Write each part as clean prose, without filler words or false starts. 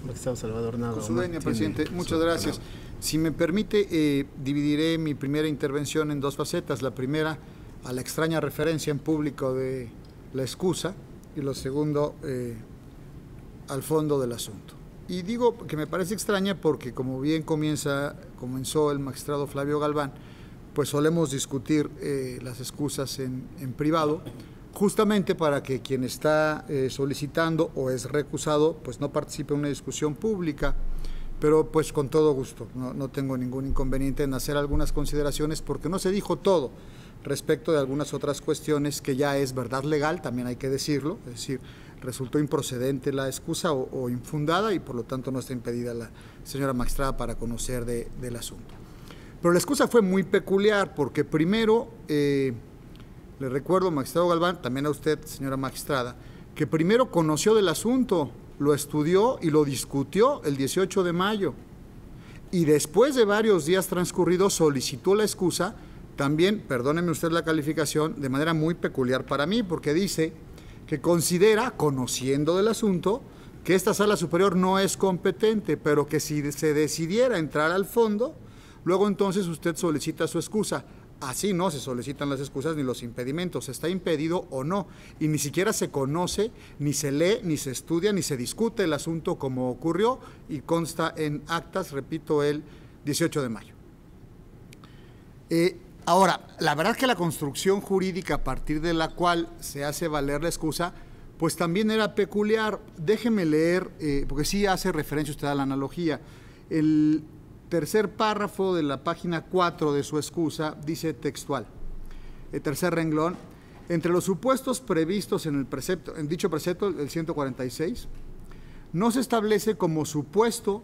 Magistrado Salvador Nava. Con su venia, presidente. Muchas gracias. Si me permite, dividiré mi primera intervención en dos facetas. La primera, a la extraña referencia en público de la excusa, y lo segundo, al fondo del asunto. Y digo que me parece extraña porque, como bien comenzó el magistrado Flavio Galván, pues solemos discutir las excusas en privado, justamente para que quien está solicitando o es recusado, pues no participe en una discusión pública, pero pues con todo gusto, no tengo ningún inconveniente en hacer algunas consideraciones, porque no se dijo todo respecto de algunas otras cuestiones que ya es verdad legal, también hay que decirlo, es decir, resultó improcedente la excusa o infundada, y por lo tanto no está impedida la señora magistrada para conocer del asunto. Pero la excusa fue muy peculiar, porque primero, le recuerdo, magistrado Galván, también a usted, señora magistrada, que primero conoció del asunto, lo estudió y lo discutió el 18 de mayo, y después de varios días transcurridos solicitó la excusa, también, perdóneme usted la calificación, de manera muy peculiar para mí, porque dice que considera, conociendo del asunto, que esta sala superior no es competente, pero que si se decidiera entrar al fondo, luego entonces usted solicita su excusa. Así no se solicitan las excusas ni los impedimentos, está impedido o no, y ni siquiera se conoce, ni se lee, ni se estudia, ni se discute el asunto como ocurrió, y consta en actas, repito, el 18 de mayo. Ahora, la verdad es que la construcción jurídica a partir de la cual se hace valer la excusa, pues también era peculiar. Déjeme leer, porque sí hace referencia usted a la analogía. El tercer párrafo de la página 4 de su excusa dice textual, el tercer renglón: entre los supuestos previstos en dicho precepto, el 146, no se establece como supuesto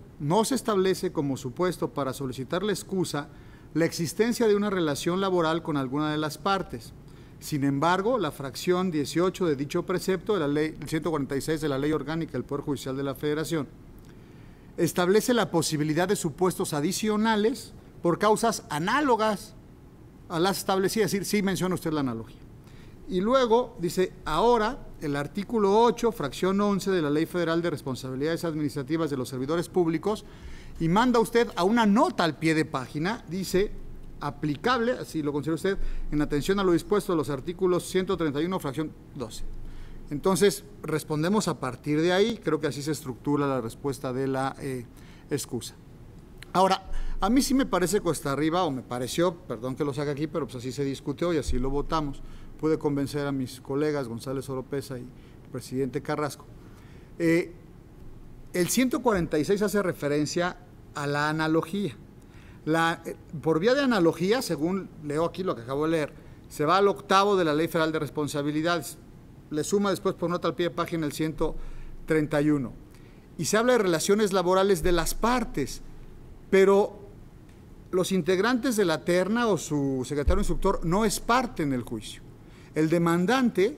para solicitar la excusa la existencia de una relación laboral con alguna de las partes. Sin embargo, la fracción 18 de dicho precepto de la ley 146 de la Ley Orgánica del Poder Judicial de la Federación establece la posibilidad de supuestos adicionales por causas análogas a las establecidas. Es decir, sí menciona usted la analogía. Y luego dice, ahora el artículo 8, fracción 11 de la Ley Federal de Responsabilidades Administrativas de los Servidores Públicos, y manda usted a una nota al pie de página, dice, aplicable, así lo considera usted, en atención a lo dispuesto de los artículos 131, fracción 12. Entonces, respondemos a partir de ahí, creo que así se estructura la respuesta de la excusa. Ahora, a mí sí me parece cuesta arriba, o me pareció, perdón que lo saque aquí, pero pues así se discutió y así lo votamos. Pude convencer a mis colegas González Oropesa y el presidente Carrasco. El 146 hace referencia a la analogía. Por vía de analogía, según leo aquí lo que acabo de leer, se va al octavo de la Ley Federal de Responsabilidades, le suma después por nota al pie de página el 131, y se habla de relaciones laborales de las partes, pero los integrantes de la terna o su secretario instructor no es parte en el juicio. El demandante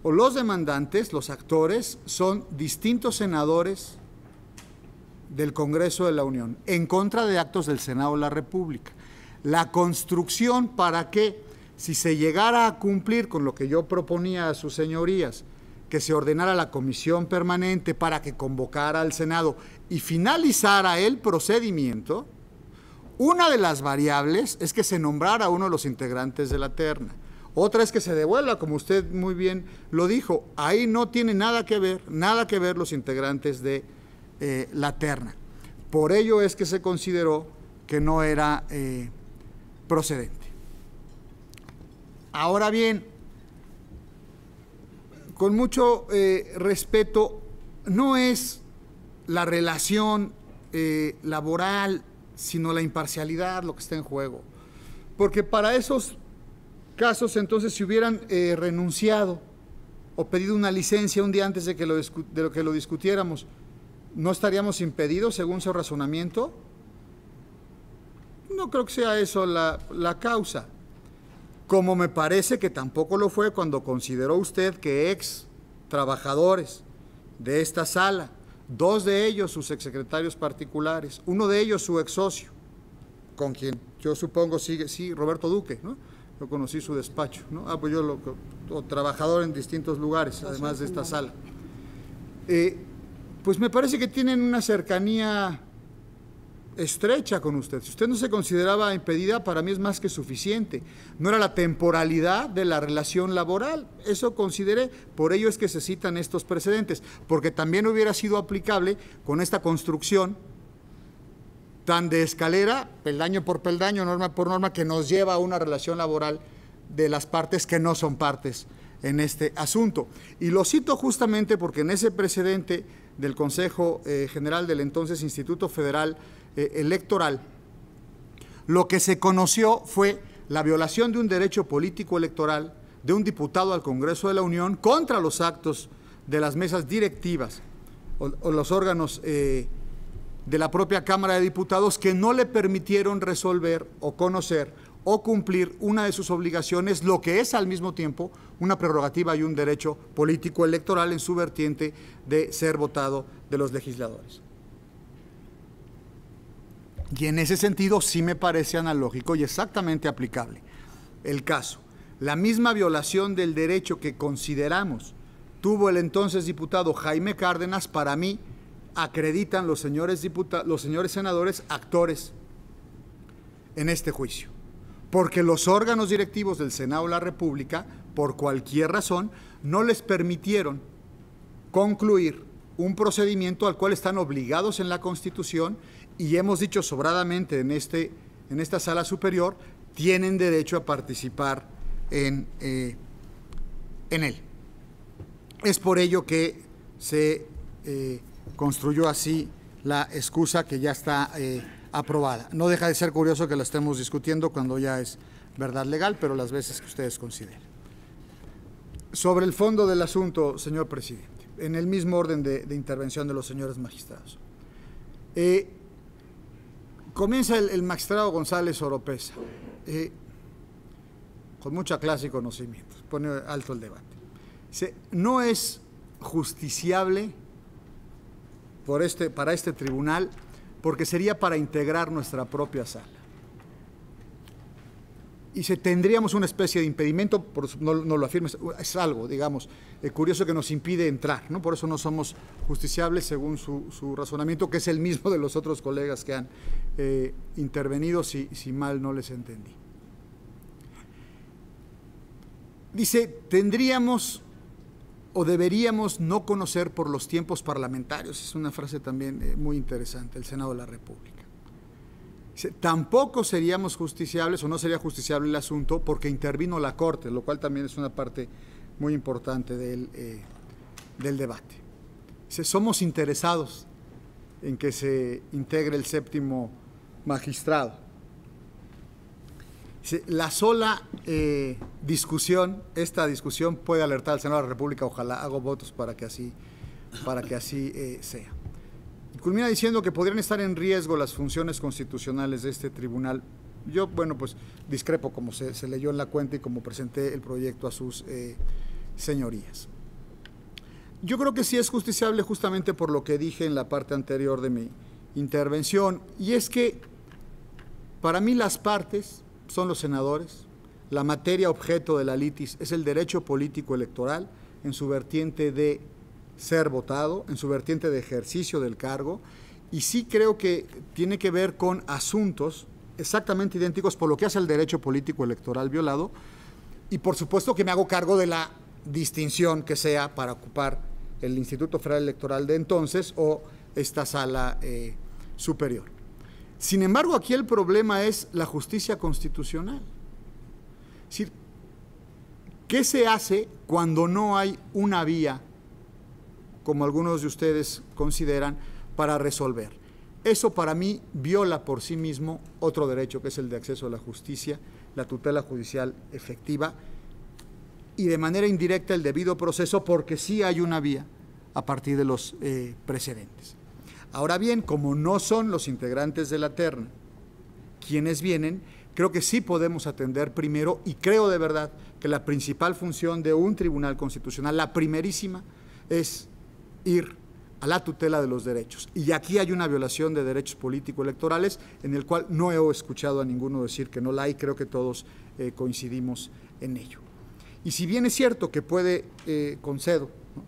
o los demandantes, los actores, son distintos senadores del Congreso de la Unión, en contra de actos del Senado de la República. La construcción para que, si se llegara a cumplir con lo que yo proponía a sus señorías, que se ordenara la comisión permanente para que convocara al Senado y finalizara el procedimiento, una de las variables es que se nombrara uno de los integrantes de la terna. Otra es que se devuelva, como usted muy bien lo dijo. Ahí no tiene nada que ver los integrantes de la terna. Por ello es que se consideró que no era procedente. Ahora bien, con mucho respeto, no es la relación laboral, sino la imparcialidad lo que está en juego. Porque para esos casos, entonces, si hubieran renunciado o pedido una licencia un día antes de que lo discutiéramos, ¿no estaríamos impedidos según su razonamiento? No creo que sea eso la causa. Como me parece que tampoco lo fue cuando consideró usted que ex trabajadores de esta sala, dos de ellos sus exsecretarios particulares, uno de ellos su ex socio, con quien yo supongo sigue, sí, Roberto Duque, ¿no? Yo conocí su despacho, ¿no? Pues yo trabajador en distintos lugares, además de esta sala. pues me parece que tienen una cercanía estrecha con usted. Si usted no se consideraba impedida, para mí es más que suficiente. No era la temporalidad de la relación laboral, eso consideré, por ello es que se citan estos precedentes, porque también hubiera sido aplicable con esta construcción tan de escalera, peldaño por peldaño, norma por norma, que nos lleva a una relación laboral de las partes que no son partes en este asunto. Y lo cito justamente porque en ese precedente del Consejo General del entonces Instituto Federal Electoral, lo que se conoció fue la violación de un derecho político electoral de un diputado al Congreso de la Unión contra los actos de las mesas directivas o los órganos de la propia Cámara de Diputados, que no le permitieron resolver o conocer o cumplir una de sus obligaciones, lo que es al mismo tiempo una prerrogativa y un derecho político electoral en su vertiente de ser votado de los legisladores. Y en ese sentido sí me parece analógico y exactamente aplicable el caso. La misma violación del derecho que consideramos tuvo el entonces diputado Jaime Cárdenas, para mí acreditan los señores senadores actores en este juicio, porque los órganos directivos del Senado de la República, por cualquier razón, no les permitieron concluir un procedimiento al cual están obligados en la Constitución, y hemos dicho sobradamente en esta sala superior, tienen derecho a participar en él. Es por ello que se construyó así la excusa que ya está aprobada. No deja de ser curioso que la estemos discutiendo cuando ya es verdad legal, pero las veces que ustedes consideren. Sobre el fondo del asunto, señor presidente, en el mismo orden de intervención de los señores magistrados. Comienza el magistrado González Oropeza, con mucha clase y conocimiento, pone alto el debate. Dice, no es justiciable para este tribunal, porque sería para integrar nuestra propia sala. Y tendríamos una especie de impedimento, no lo afirmes, es algo, digamos, curioso que nos impide entrar, ¿no? Por eso no somos justiciables según su razonamiento, que es el mismo de los otros colegas que han intervenido, si mal no les entendí. Dice, tendríamos o deberíamos no conocer por los tiempos parlamentarios, es una frase también muy interesante, el Senado de la República. Tampoco seríamos justiciables o no sería justiciable el asunto porque intervino la Corte, lo cual también es una parte muy importante del debate. Somos interesados en que se integre el séptimo magistrado. La sola discusión, esta discusión puede alertar al Senado de la República, ojalá hago votos para que así sea. Culmina diciendo que podrían estar en riesgo las funciones constitucionales de este tribunal. Yo, bueno, pues discrepo como se leyó en la cuenta y como presenté el proyecto a sus señorías. Yo creo que sí es justiciable justamente por lo que dije en la parte anterior de mi intervención, y es que para mí las partes son los senadores, la materia objeto de la litis es el derecho político electoral en su vertiente de ser votado, en su vertiente de ejercicio del cargo, y sí creo que tiene que ver con asuntos exactamente idénticos por lo que hace el derecho político electoral violado, y por supuesto que me hago cargo de la distinción que sea para ocupar el Instituto Federal Electoral de entonces o esta sala superior. Sin embargo, aquí el problema es la justicia constitucional. Es decir, ¿qué se hace cuando no hay una vía, como algunos de ustedes consideran, para resolver? Eso para mí viola por sí mismo otro derecho, que es el de acceso a la justicia, la tutela judicial efectiva, y de manera indirecta el debido proceso, porque sí hay una vía a partir de los precedentes. Ahora bien, como no son los integrantes de la terna quienes vienen, creo que sí podemos atender primero, y creo de verdad que la principal función de un tribunal constitucional, la primerísima, es ir a la tutela de los derechos. Y aquí hay una violación de derechos político-electorales en el cual no he escuchado a ninguno decir que no la hay, creo que todos coincidimos en ello. Y si bien es cierto que puede, concedo, ¿no?,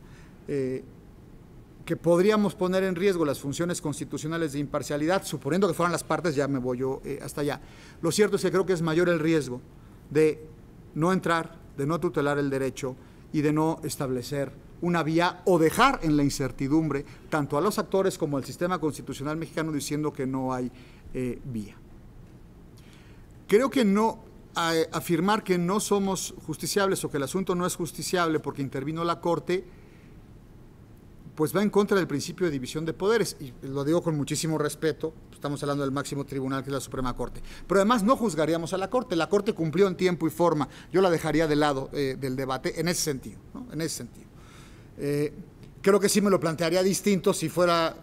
que podríamos poner en riesgo las funciones constitucionales de imparcialidad, suponiendo que fueran las partes, ya me voy yo hasta allá. Lo cierto es que creo que es mayor el riesgo de no entrar, de no tutelar el derecho y de no establecer una vía o dejar en la incertidumbre tanto a los actores como al sistema constitucional mexicano diciendo que no hay vía. Creo que afirmar que no somos justiciables o que el asunto no es justiciable porque intervino la Corte, pues va en contra del principio de división de poderes, y lo digo con muchísimo respeto, estamos hablando del máximo tribunal que es la Suprema Corte, pero además no juzgaríamos a la Corte cumplió en tiempo y forma, yo la dejaría de lado del debate en ese sentido, ¿no? En ese sentido. Creo que sí me lo plantearía distinto si fuera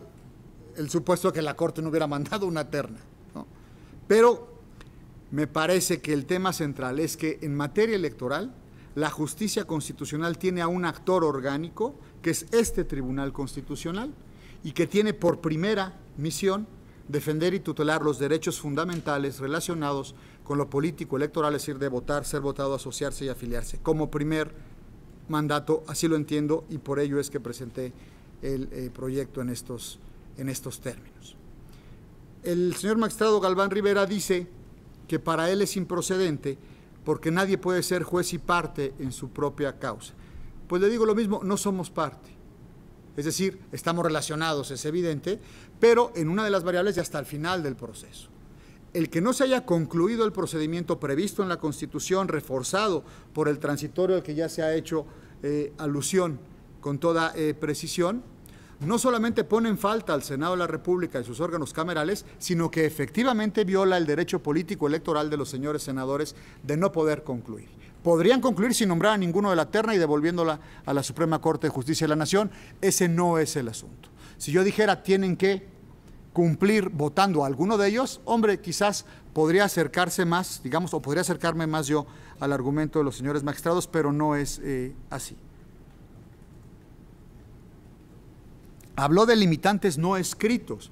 el supuesto de que la Corte no hubiera mandado una terna, ¿no? Pero me parece que el tema central es que en materia electoral la justicia constitucional tiene a un actor orgánico, que es este Tribunal Constitucional, y que tiene por primera misión defender y tutelar los derechos fundamentales relacionados con lo político electoral, es decir, de votar, ser votado, asociarse y afiliarse. Como primer mandato, así lo entiendo, y por ello es que presenté el proyecto en estos términos. El señor magistrado Galván Rivera dice que para él es improcedente porque nadie puede ser juez y parte en su propia causa. Pues le digo lo mismo, no somos parte. Es decir, estamos relacionados, es evidente, pero en una de las variables y hasta el final del proceso. El que no se haya concluido el procedimiento previsto en la Constitución, reforzado por el transitorio al que ya se ha hecho alusión con toda precisión, no solamente pone en falta al Senado de la República y sus órganos camerales, sino que efectivamente viola el derecho político electoral de los señores senadores de no poder concluir. Podrían concluir sin nombrar a ninguno de la terna y devolviéndola a la Suprema Corte de Justicia de la Nación. Ese no es el asunto. Si yo dijera tienen que cumplir votando a alguno de ellos, hombre, quizás podría acercarse más, digamos, o podría acercarme más yo al argumento de los señores magistrados, pero no es así. Habló de limitantes no escritos.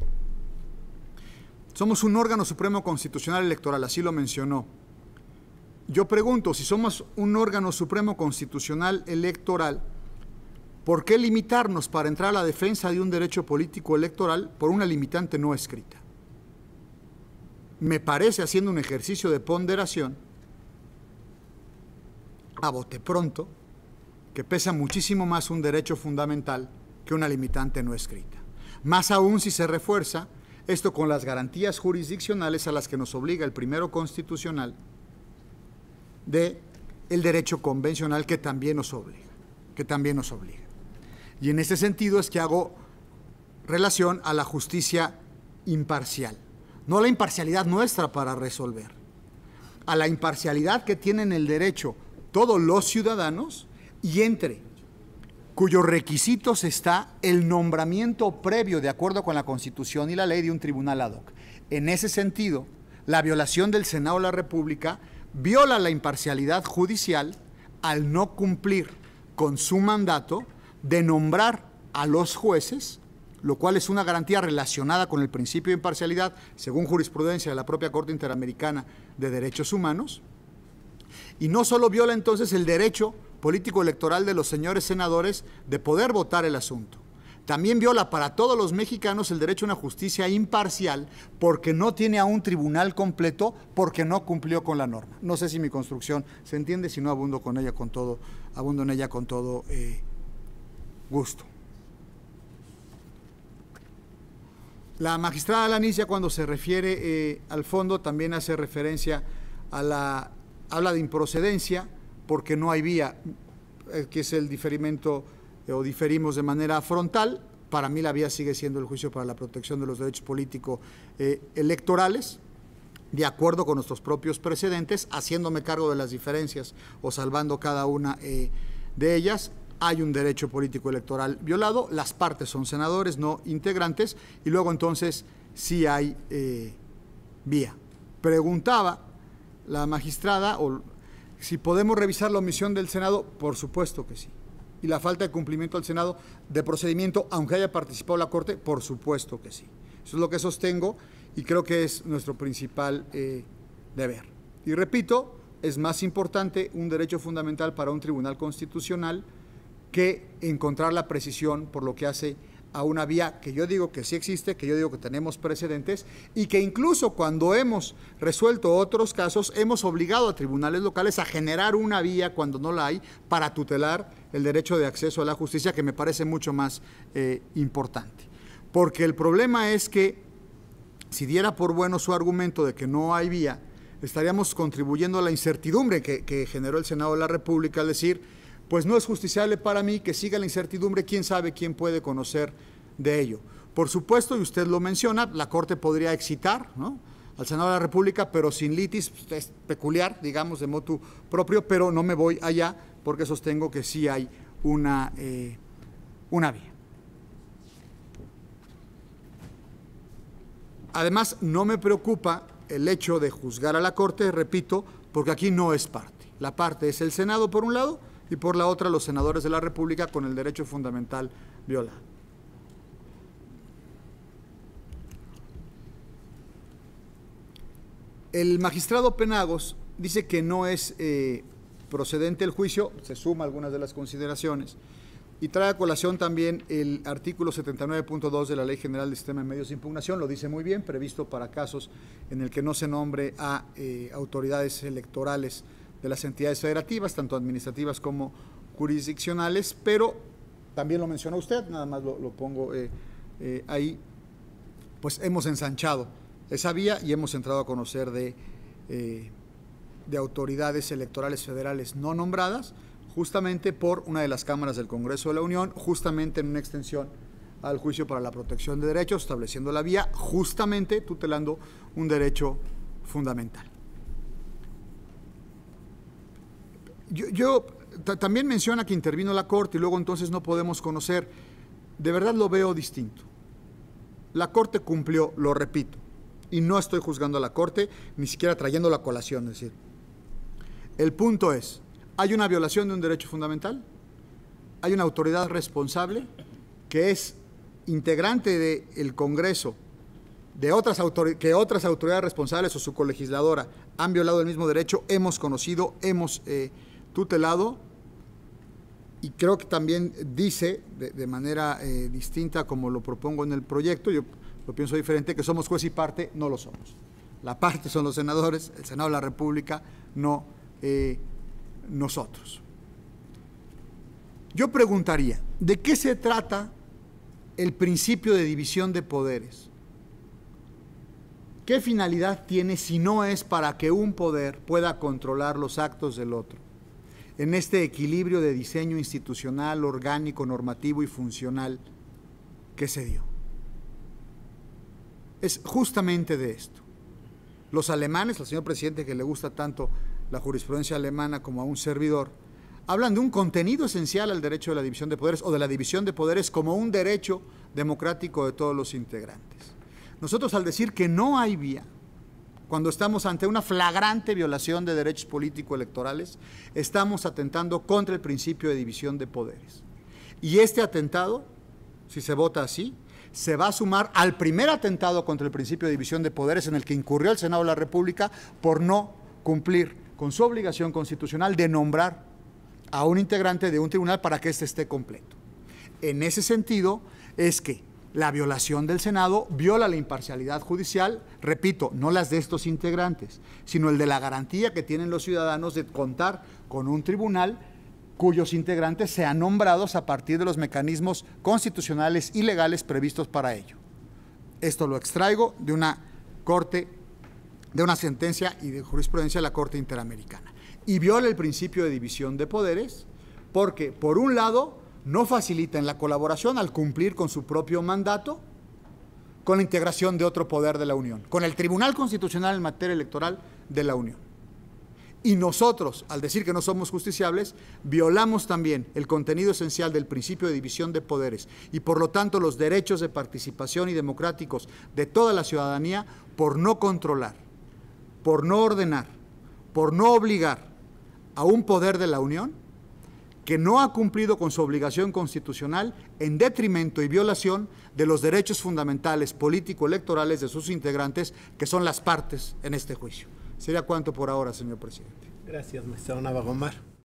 Somos un órgano supremo constitucional electoral, así lo mencionó. Yo pregunto, si somos un órgano supremo constitucional electoral, ¿por qué limitarnos para entrar a la defensa de un derecho político electoral por una limitante no escrita? Me parece, haciendo un ejercicio de ponderación, a bote pronto, que pesa muchísimo más un derecho fundamental que una limitante no escrita. Más aún si se refuerza esto con las garantías jurisdiccionales a las que nos obliga el primero constitucional de el derecho convencional que también nos obliga, Y en este sentido es que hago relación a la justicia imparcial, no a la imparcialidad nuestra para resolver, a la imparcialidad que tienen el derecho todos los ciudadanos y entre cuyos requisitos está el nombramiento previo, de acuerdo con la Constitución y la ley, de un tribunal ad hoc. En ese sentido, la violación del Senado de la República viola la imparcialidad judicial al no cumplir con su mandato de nombrar a los jueces, lo cual es una garantía relacionada con el principio de imparcialidad, según jurisprudencia de la propia Corte Interamericana de Derechos Humanos, y no solo viola entonces el derecho político electoral de los señores senadores de poder votar el asunto, también viola para todos los mexicanos el derecho a una justicia imparcial porque no tiene a un tribunal completo, porque no cumplió con la norma. No sé si mi construcción se entiende, si no abundo en ella con todo gusto. La magistrada Lanicia, cuando se refiere al fondo, también hace referencia a habla de improcedencia porque no hay vía, que es el diferimento o diferimos de manera frontal. Para mí la vía sigue siendo el juicio para la protección de los derechos políticos electorales, de acuerdo con nuestros propios precedentes, haciéndome cargo de las diferencias o salvando cada una de ellas. Hay un derecho político electoral violado, las partes son senadores, no integrantes, y luego entonces sí hay vía. Preguntaba la magistrada si podemos revisar la omisión del Senado. Por supuesto que sí. Y la falta de cumplimiento al Senado de procedimiento, aunque haya participado la Corte, por supuesto que sí. Eso es lo que sostengo y creo que es nuestro principal deber. Y repito, es más importante un derecho fundamental para un tribunal constitucional que encontrar la precisión por lo que hace a una vía que yo digo que sí existe, que yo digo que tenemos precedentes y que incluso cuando hemos resuelto otros casos hemos obligado a tribunales locales a generar una vía cuando no la hay para tutelar el derecho de acceso a la justicia, que me parece mucho más importante. Porque el problema es que si diera por bueno su argumento de que no hay vía, estaríamos contribuyendo a la incertidumbre que generó el Senado de la República, al decir, pues no es justiciable para mí que siga la incertidumbre, quién sabe quién puede conocer de ello. Por supuesto, y usted lo menciona, la Corte podría excitar, ¿no?, al Senado de la República, pero sin litis, es peculiar, digamos, de motu propio, pero no me voy allá porque sostengo que sí hay una vía. Además, no me preocupa el hecho de juzgar a la Corte, repito, porque aquí no es parte. La parte es el Senado por un lado y por la otra los senadores de la República con el derecho fundamental violado. El magistrado Penagos dice que no es procedente el juicio, se suma algunas de las consideraciones, y trae a colación también el artículo 79.2 de la Ley General del Sistema de Medios de Impugnación, lo dice muy bien, previsto para casos en el que no se nombre a autoridades electorales de las entidades federativas, tanto administrativas como jurisdiccionales, pero también lo mencionó usted, nada más lo pongo ahí, pues hemos ensanchado esa vía y hemos entrado a conocer de autoridades electorales federales no nombradas, justamente por una de las cámaras del Congreso de la Unión, justamente en una extensión al juicio para la protección de derechos, estableciendo la vía, justamente tutelando un derecho fundamental. También menciona que intervino la Corte y luego entonces no podemos conocer. De verdad lo veo distinto. La Corte cumplió, lo repito, y no estoy juzgando a la Corte, ni siquiera trayendo la colación, es decir, el punto es, ¿hay una violación de un derecho fundamental? ¿Hay una autoridad responsable que es integrante del Congreso, que otras autoridades responsables o su colegisladora han violado el mismo derecho? Hemos conocido, hemos tutelado, y creo que también dice de manera distinta como lo propongo en el proyecto, yo lo pienso diferente, que somos juez y parte, no lo somos. La parte son los senadores, el Senado de la República, no nosotros. Yo preguntaría, ¿de qué se trata el principio de división de poderes? ¿Qué finalidad tiene si no es para que un poder pueda controlar los actos del otro? En este equilibrio de diseño institucional, orgánico, normativo y funcional que se dio. Es justamente de esto. Los alemanes, al señor presidente que le gusta tanto la jurisprudencia alemana como a un servidor, hablan de un contenido esencial al derecho de la división de poderes o de la división de poderes como un derecho democrático de todos los integrantes. Nosotros, al decir que no hay vía, cuando estamos ante una flagrante violación de derechos político-electorales, estamos atentando contra el principio de división de poderes. Y este atentado, si se vota así, se va a sumar al primer atentado contra el principio de división de poderes en el que incurrió el Senado de la República por no cumplir con su obligación constitucional de nombrar a un integrante de un tribunal para que éste esté completo. En ese sentido es que la violación del Senado viola la imparcialidad judicial, repito, no las de estos integrantes, sino el de la garantía que tienen los ciudadanos de contar con un tribunal cuyos integrantes sean nombrados a partir de los mecanismos constitucionales y legales previstos para ello. Esto lo extraigo de una corte, de una sentencia y de jurisprudencia de la Corte Interamericana. Y viola el principio de división de poderes porque, por un lado, no facilita en la colaboración al cumplir con su propio mandato con la integración de otro poder de la Unión, con el Tribunal Constitucional en materia electoral de la Unión. Y nosotros, al decir que no somos justiciables, violamos también el contenido esencial del principio de división de poderes y, por lo tanto, los derechos de participación y democráticos de toda la ciudadanía por no controlar, por no ordenar, por no obligar a un poder de la Unión que no ha cumplido con su obligación constitucional en detrimento y violación de los derechos fundamentales político-electorales de sus integrantes, que son las partes en este juicio. Sería cuanto por ahora, señor presidente. Gracias, magistrado Nava Gomar.